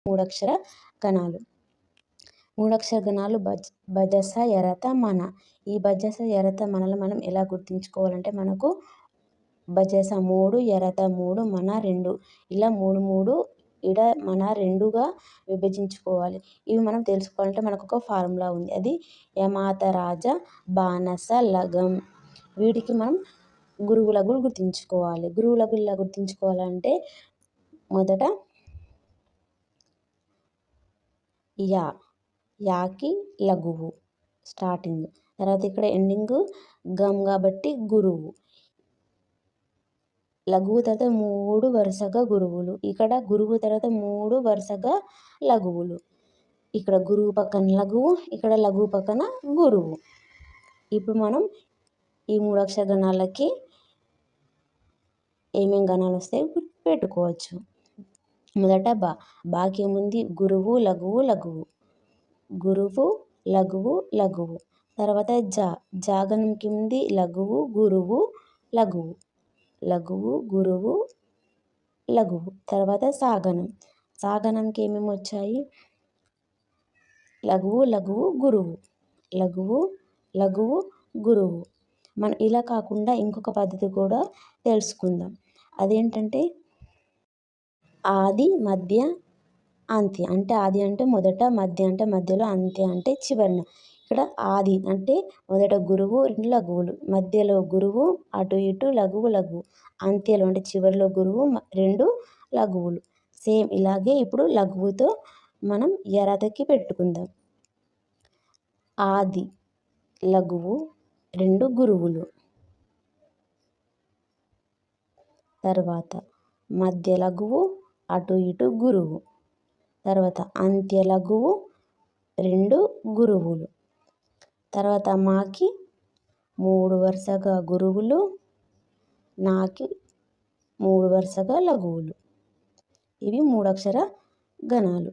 మూడక్షర గణాలు. మూడక్షర గణాలు బజస యరత మన. ఈ బజస యరత మనలు మనం ఎలా గుర్తించుకోవాలంటే మనకు బజస 3, యరత 3, మన 2 ఇలా 3 3 ఇడ మన 2గా విభజించుకోవాలి. ఇవి మనం తెలుసుకోవాలంటే మనకు ఒక ఫార్ములా ఉంది. అది యమాత రాజ బానస లగం. వీటికి మనం గురువు లఘువులు గుర్తించుకోవాలి. గురువు లఘువులు ఇలా గుర్తించుకోవాలంటే మొదట యాకి లఘువు స్టార్టింగ్, తర్వాత ఇక్కడ ఎండింగ్ గమ్ కాబట్టి గురువు. లఘువు తర్వాత 3 వరుసగా గురువులు, ఇక్కడ గురువు తర్వాత 3 వరుసగా లఘువులు. ఇక్కడ గురువు పక్కన లఘువు, ఇక్కడ లఘువు పక్కన గురువు. ఇప్పుడు మనం ఈ 3 అక్షర గణాలకి ఏమేం గణాలు వస్తాయి పెట్టుకోవచ్చు. మొదట బాకి ఏముంది గురువు లఘువు లఘువు, గురువు లఘువు లఘువు. తర్వాత జాగనంకి ఉంది లఘువు గురువు లఘువు, లఘువు గురువు లఘువు. తర్వాత సాగనంకి ఏమేమి వచ్చాయి లఘువు లఘువు గురువు, లఘువు లఘువు గురువు. మనం ఇలా కాకుండా ఇంకొక పద్ధతి కూడా తెలుసుకుందాం. అదేంటంటే ఆది మధ్య అంత్య. అంటే ఆది అంటే మొదట, మధ్య అంటే మధ్యలో, అంత్య అంటే చివరన. ఇక్కడ ఆది అంటే మొదట గురువు 2 లఘువులు, మధ్యలో గురువు అటు ఇటు లఘువు లఘువు, అంత్యలో అంటే చివరిలో గురువు 2 లఘువులు. సేమ్ ఇలాగే ఇప్పుడు లఘువుతో మనం యరతకి పెట్టుకుందాం. ఆది లఘువు 2 గురువులు, తర్వాత మధ్య లఘువు అటు ఇటు గురువు, తర్వాత అంత్య లఘువు 2 గురువులు, తర్వాత మాకి 3 వరుసగా గురువులు, నాకి 3 వరుసగా లఘువులు. ఇవి 3 అక్షర గణాలు.